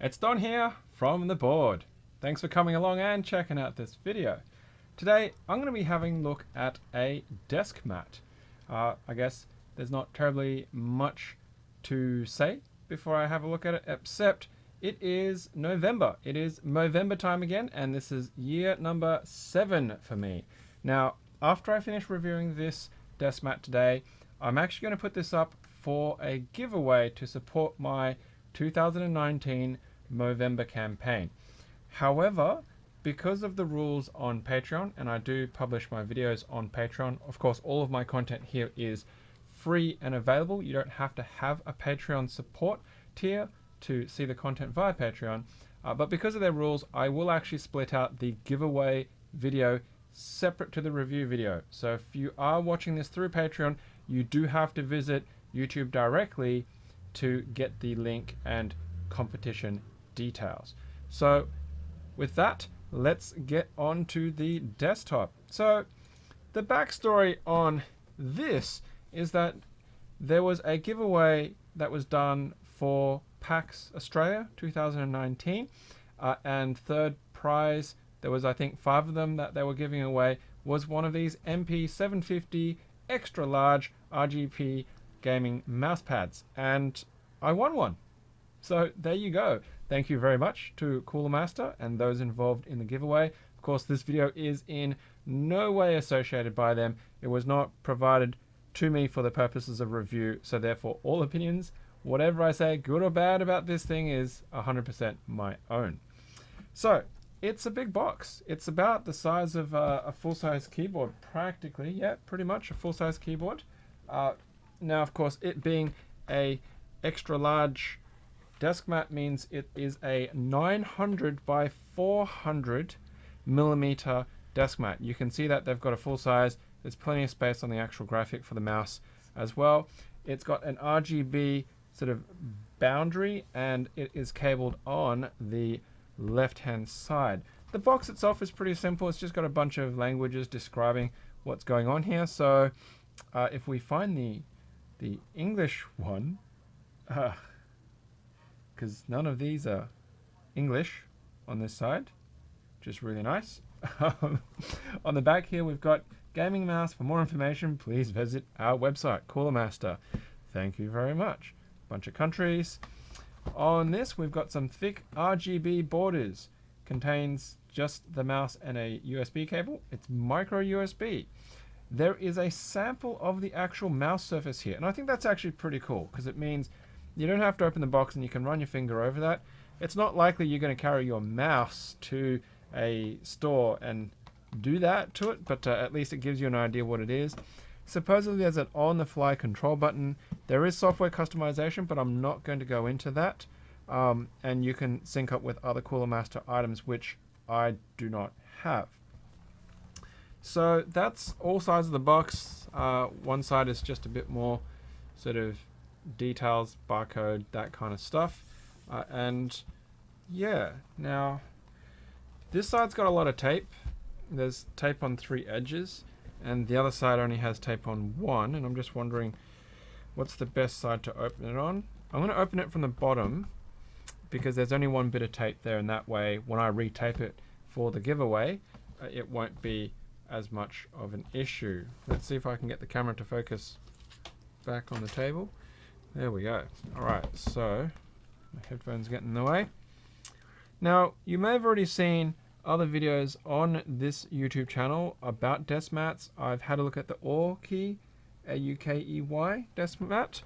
It's Don here from the board. Thanks for coming along and checking out this video. Today I'm going to be having a look at a desk mat. I guess there's not terribly much to say before I have a look at it, except it is November. It is Movember time again, and this is year number 7 for me. Now, after I finish reviewing this desk mat today, I'm actually going to put this up for a giveaway to support my 2019 Movember campaign. However, because of the rules on Patreon, and I do publish my videos on Patreon, of course all of my content here is free and available. You don't have to have a Patreon support tier to see the content via Patreon, but because of their rules, I will actually split out the giveaway video separate to the review video. So if you are watching this through Patreon, you do have to visit YouTube directly to get the link and competition details. So with that, let's get on to the desktop. So the backstory on this is that there was a giveaway that was done for PAX Australia 2019, and third prize, there was I think 5 of them that they were giving away, was one of these MP750 extra large RGB gaming mouse pads, and I won one. So there you go. Thank you very much to Coolermaster and those involved in the giveaway. Of course, this video is in no way associated by them. It was not provided to me for the purposes of review, so therefore all opinions, whatever I say, good or bad about this thing, is 100% my own. So it's a big box. It's about the size of a full-size keyboard, practically. Yeah, pretty much a full-size keyboard. Now, of course, it being a extra large desk mat means it is a 900 by 400 millimeter desk mat. You can see that they've got a full size. There's plenty of space on the actual graphic for the mouse as well. It's got an RGB sort of boundary, and it is cabled on the left-hand side. The box itself is pretty simple. It's just got a bunch of languages describing what's going on here. So if we find the English one, because none of these are English on this side, which is really nice. On the back here we've got gaming mouse. For more information, please visit our website, Coolermaster. Thank you very much. Bunch of countries. On this we've got some thick RGB borders. Contains just the mouse and a USB cable. It's micro USB. There is a sample of the actual mouse surface here, and I think that's actually pretty cool because it means you don't have to open the box and you can run your finger over that. It's not likely you're going to carry your mouse to a store and do that to it, but at least it gives you an idea what it is. Supposedly there's an on-the-fly control button. There is software customization, but I'm not going to go into that. And you can sync up with other Coolermaster items, which I do not have. So that's all sides of the box. One side is just a bit more sort of details, barcode, that kind of stuff. And yeah, now this side's got a lot of tape. There's tape on 3 edges, and the other side only has tape on 1, and I'm just wondering what's the best side to open it on. I'm going to open it from the bottom because there's only 1 bit of tape there, and that way when I retape it for the giveaway, it won't be as much of an issue. Let's see if I can get the camera to focus back on the table. There we go. Alright, so my headphones get in the way. Now, you may have already seen other videos on this YouTube channel about desk mats. I've had a look at the Aukey, AUKEY desk mat,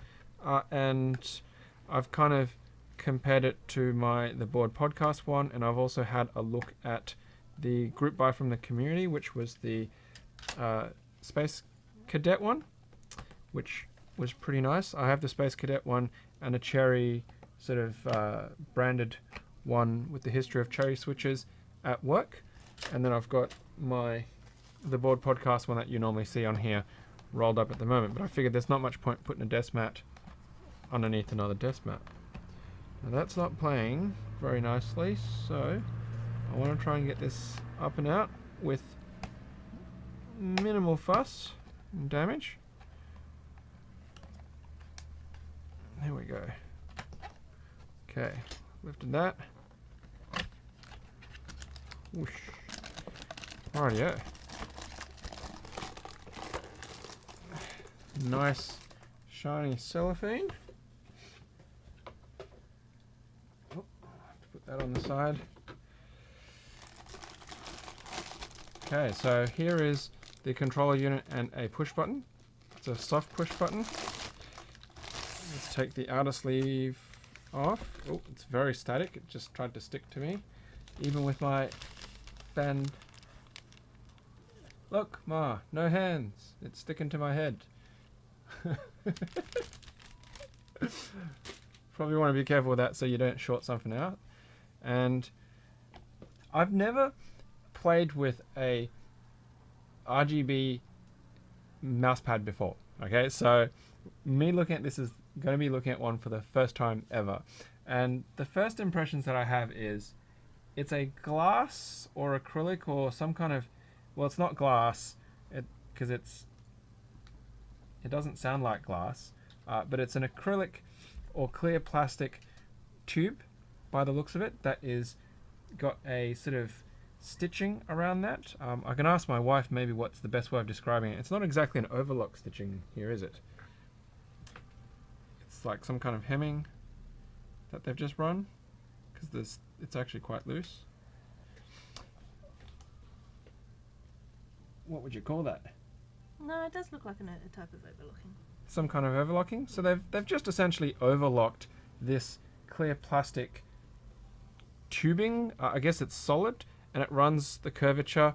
and I've kind of compared it to the board podcast one, and I've also had a look at the group buy from the community, which was the Space Cadet one, which was pretty nice. I have the Space Cadet one and a Cherry sort of branded one with the history of Cherry switches at work, and then I've got the board podcast one that you normally see on here rolled up at the moment, but I figured there's not much point putting a desk mat underneath another desk mat. Now that's not playing very nicely, so I want to try and get this up and out with minimal fuss and damage. There we go. Okay, lifted that. Whoosh. Rightio. Nice shiny cellophane. Oh, I'll have to put that on the side. Okay, so here is the controller unit and a push button. It's a soft push button. Let's take the outer sleeve off. Oh, it's very static. It just tried to stick to me. Even with my fan. Look, Ma, no hands. It's sticking to my head. Probably want to be careful with that so you don't short something out. And I've never played with a RGB mousepad before. Okay, so me looking at this is going to be looking at one for the first time ever. And the first impressions that I have is it's a glass or acrylic or some kind of, well, it's not glass because it doesn't sound like glass, but it's an acrylic or clear plastic tube by the looks of it that is got a sort of stitching around that. I can ask my wife maybe what's the best way of describing it. It's not exactly an overlock stitching here, is it? It's like some kind of hemming that they've just run, because it's actually quite loose. What would you call that? No, it does look like a type of overlocking. Some kind of overlocking. So they've just essentially overlocked this clear plastic tubing. I guess it's solid, and it runs the curvature.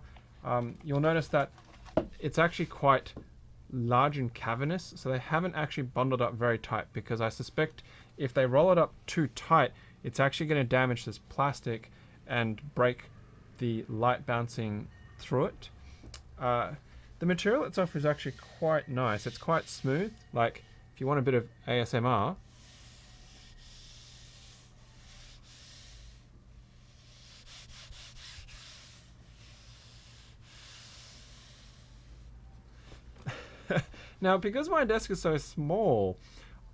You'll notice that it's actually quite large and cavernous, so they haven't actually bundled up very tight, because I suspect if they roll it up too tight, it's actually going to damage this plastic and break the light bouncing through it. The material itself is actually quite nice. It's quite smooth. Like, if you want a bit of ASMR, now, because my desk is so small,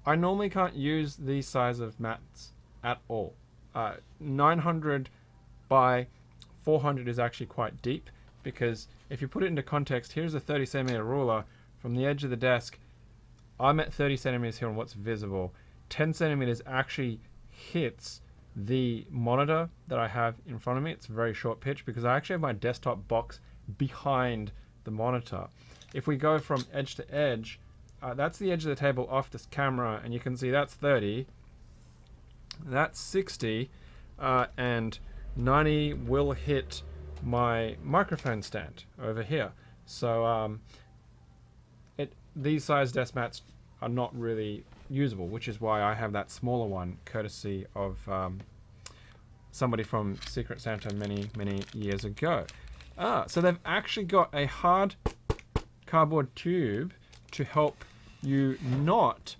I normally can't use these size of mats at all. 900 by 400 is actually quite deep, because if you put it into context, here's a 30 centimeter ruler from the edge of the desk. I'm at 30 centimeters here on what's visible. 10 centimeters actually hits the monitor that I have in front of me. It's a very short pitch because I actually have my desktop box behind the monitor. If we go from edge to edge, that's the edge of the table off this camera, and you can see that's 30, that's 60, and 90 will hit my microphone stand over here. So these size desk mats are not really usable, which is why I have that smaller one, courtesy of somebody from Secret Santa many years ago. So they've actually got a hard cardboard tube to help you not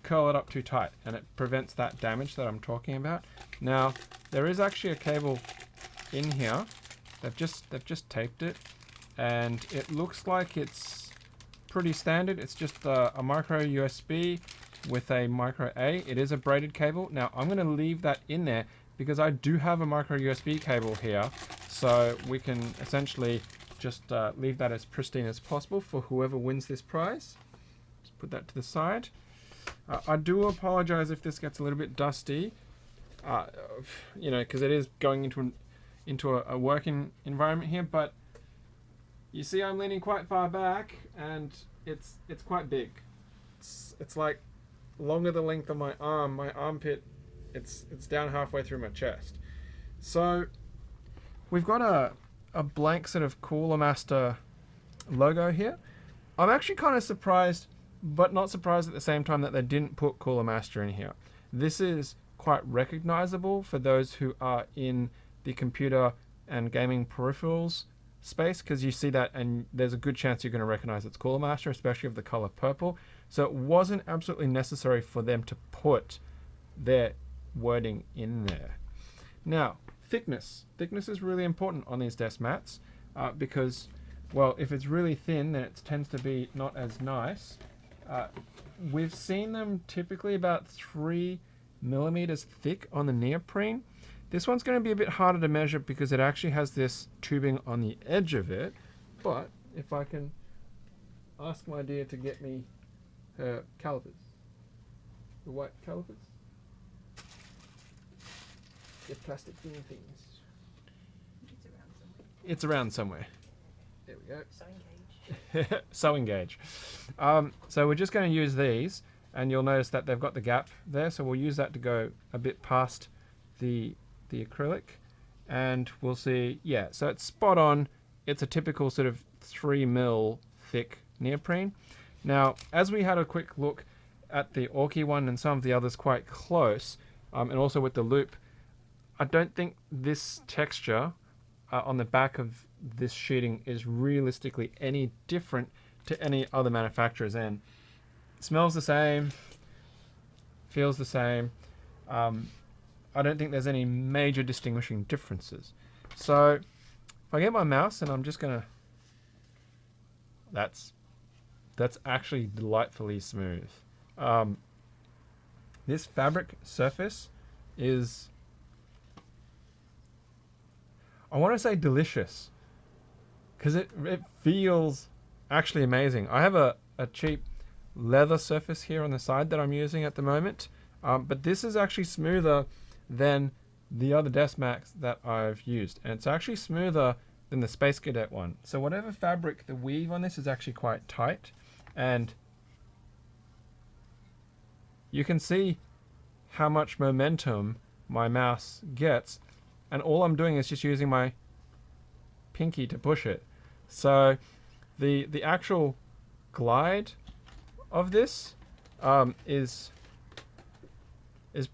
curl it up too tight, and it prevents that damage that I'm talking about. Now, there is actually a cable in here. They've just taped it, and it looks like it's pretty standard. It's just a micro USB with a micro A. It is a braided cable. Now, I'm going to leave that in there because I do have a micro USB cable here, so we can essentially just leave that as pristine as possible for whoever wins this prize. Just put that to the side. I do apologize if this gets a little bit dusty, because it is going into a working environment here, but you see I'm leaning quite far back, and it's quite big. It's like longer the length of my arm. My armpit, it's down halfway through my chest. So we've got a blank sort of Coolermaster logo here. I'm actually kind of surprised, but not surprised at the same time, that they didn't put Coolermaster in here. This is quite recognizable for those who are in the computer and gaming peripherals space, because you see that and there's a good chance you're going to recognize it's Coolermaster, especially of the color purple. So it wasn't absolutely necessary for them to put their wording in there. Now, thickness. Thickness is really important on these desk mats, because, well, if it's really thin, then it tends to be not as nice. We've seen them typically about 3 millimeters thick on the neoprene. This one's going to be a bit harder to measure because it actually has this tubing on the edge of it. But if I can ask my dear to get me her calipers, the white calipers, the plastic things. It's around somewhere. There we go. Sewing gauge. Sewing gauge. So we're just going to use these, and you'll notice that they've got the gap there. So we'll use that to go a bit past the acrylic, and we'll see. Yeah, so it's spot on. It's a typical sort of 3 mil thick neoprene. Now, as we had a quick look at the Orky one and some of the others quite close, and also with the loop, I don't think this texture on the back of this sheeting is realistically any different to any other manufacturer's end. Smells the same, feels the same. I don't think there's any major distinguishing differences. So if I get my mouse and I'm just gonna, that's actually delightfully smooth. This fabric surface is, I want to say delicious, because it feels actually amazing. I have a cheap leather surface here on the side that I'm using at the moment, but this is actually smoother than the other desk mats that I've used, and it's actually smoother than the Space Cadet one. So whatever fabric, the weave on this is actually quite tight, and you can see how much momentum my mouse gets, and all I'm doing is just using my pinky to push it. So the actual glide of this is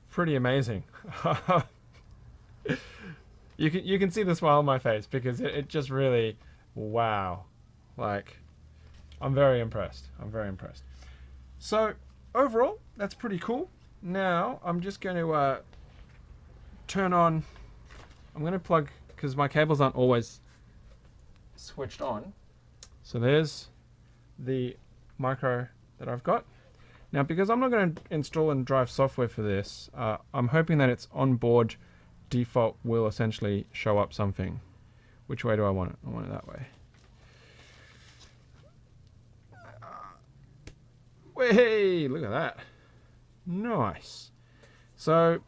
pretty amazing. You can see the smile on my face because it just really, wow, like I'm very impressed. I'm very impressed. So overall, that's pretty cool. Now I'm just going to turn on. I'm going to plug, because my cables aren't always switched on. So there's the micro that I've got. Now, because I'm not going to install and drive software for this, I'm hoping that its onboard default will essentially show up something. Which way do I want it? I want it that way. Hey, look at that. Nice. So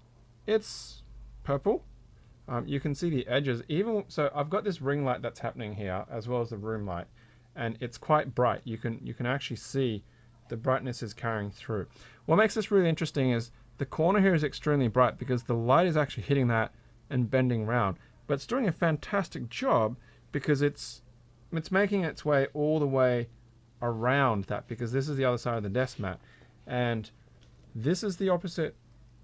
it's purple. You can see the edges. Even so, I've got this ring light that's happening here, as well as the room light, and it's quite bright. You can actually see the brightness is carrying through. What makes this really interesting is the corner here is extremely bright because the light is actually hitting that and bending round. But it's doing a fantastic job because it's making its way all the way around that, because this is the other side of the desk mat, and this is the opposite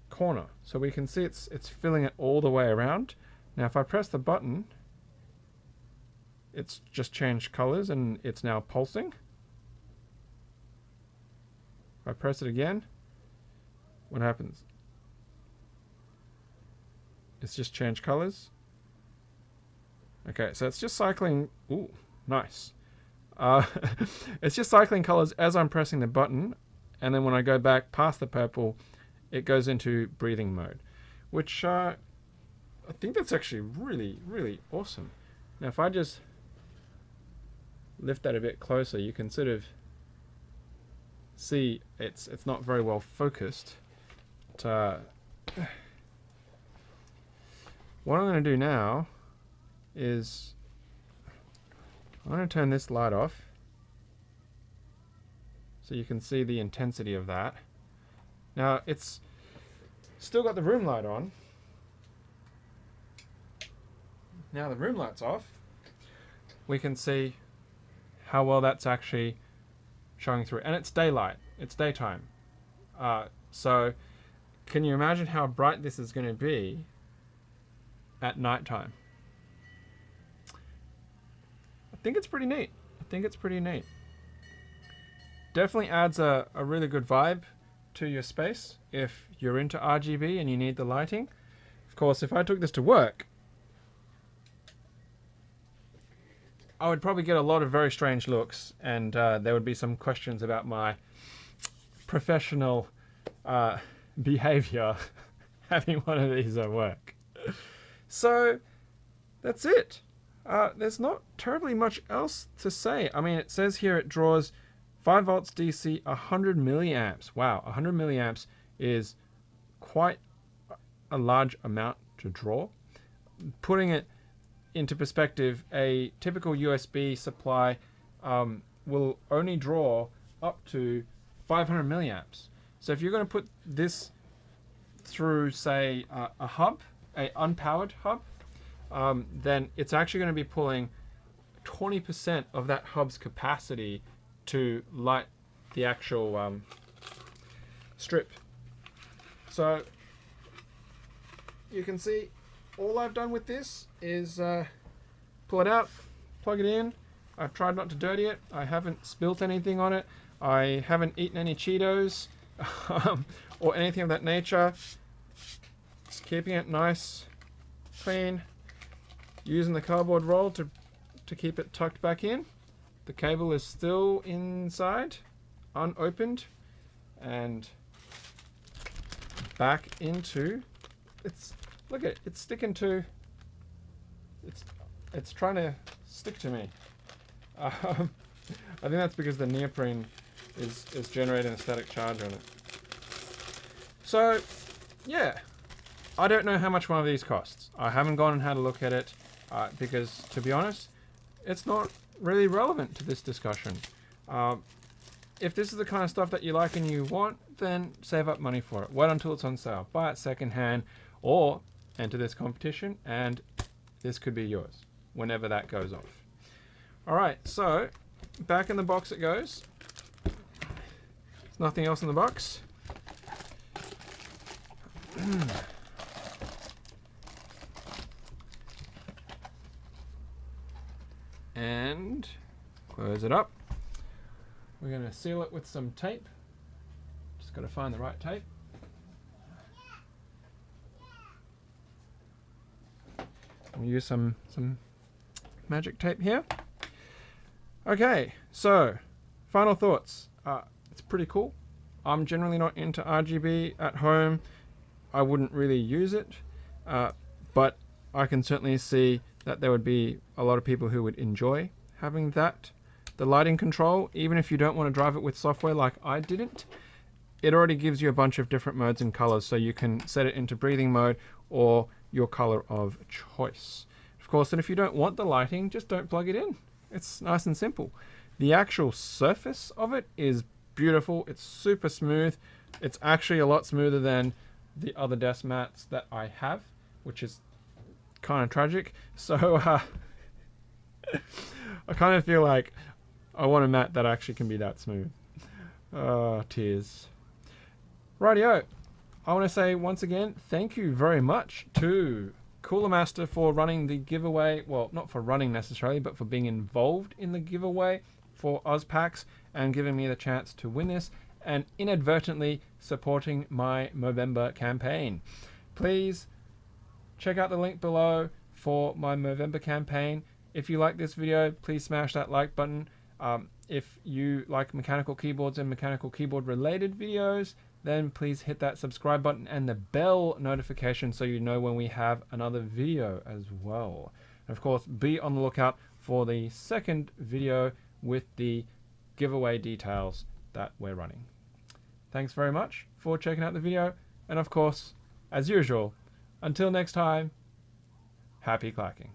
corner, so we can see it's filling it all the way around. Now if I press the button, it's just changed colors and it's now pulsing. If I press it again, what happens? It's just changed colors. Okay, so it's just cycling. Ooh, nice. It's just cycling colors as I'm pressing the button, and then when I go back past the purple, it goes into breathing mode, which I think that's actually really, really awesome. Now if I just lift that a bit closer, you can sort of see it's not very well focused. But, what I'm going to do now is I'm going to turn this light off so you can see the intensity of that. Now it's still got the room light on. Now the room light's off. We can see how well that's actually showing through, and it's daylight. It's daytime. So can you imagine how bright this is going to be at nighttime? I think it's pretty neat. Definitely adds a really good vibe to your space if you're into RGB and you need the lighting. Of course, if I took this to work, I would probably get a lot of very strange looks, and there would be some questions about my professional behavior. having one of these at work. So that's it. There's not terribly much else to say. I mean, it says here it draws 5 volts DC, 100 milliamps. Wow, 100 milliamps is quite a large amount to draw. Putting it into perspective, a typical USB supply will only draw up to 500 milliamps. So if you're going to put this through, say, a hub, a unpowered hub, then it's actually going to be pulling 20% of that hub's capacity to light the actual strip. So you can see all I've done with this is pull it out, plug it in. I've tried not to dirty it. I haven't spilt anything on it. I haven't eaten any Cheetos or anything of that nature. Just keeping it nice, clean, using the cardboard roll to keep it tucked back in. The cable is still inside, unopened, and back into, look at it, it's sticking to, it's trying to stick to me. I think that's because the neoprene is generating a static charge on it. So, yeah, I don't know how much one of these costs. I haven't gone and had a look at it because, to be honest, it's not really relevant to this discussion. If this is the kind of stuff that you like and you want, then save up money for it. Wait until it's on sale. Buy it secondhand or enter this competition and this could be yours whenever that goes off. Alright, so back in the box it goes. There's nothing else in the box. And close it up. We're going to seal it with some tape. Just got to find the right tape. We'll use some magic tape here. Okay, so final thoughts. It's pretty cool. I'm generally not into RGB at home. I wouldn't really use it, but I can certainly see that there would be a lot of people who would enjoy having that. The lighting control, even if you don't want to drive it with software like I didn't, it already gives you a bunch of different modes and colors, so you can set it into breathing mode or your color of choice. Of course, and if you don't want the lighting, just don't plug it in. It's nice and simple. The actual surface of it is beautiful. It's super smooth. It's actually a lot smoother than the other desk mats that I have, which is kind of tragic. So I kind of feel like I want a mat that actually can be that smooth. Tears. Rightio. I want to say once again, thank you very much to Coolermaster for running the giveaway. Well, not for running necessarily, but for being involved in the giveaway for AUS PAX and giving me the chance to win this and inadvertently supporting my Movember campaign. Please check out the link below for my Movember campaign. If you like this video, please smash that like button. If you like mechanical keyboards and mechanical keyboard related videos, then please hit that subscribe button and the bell notification so you know when we have another video as well. And of course, be on the lookout for the second video with the giveaway details that we're running. Thanks very much for checking out the video. And of course, as usual, until next time, happy clacking.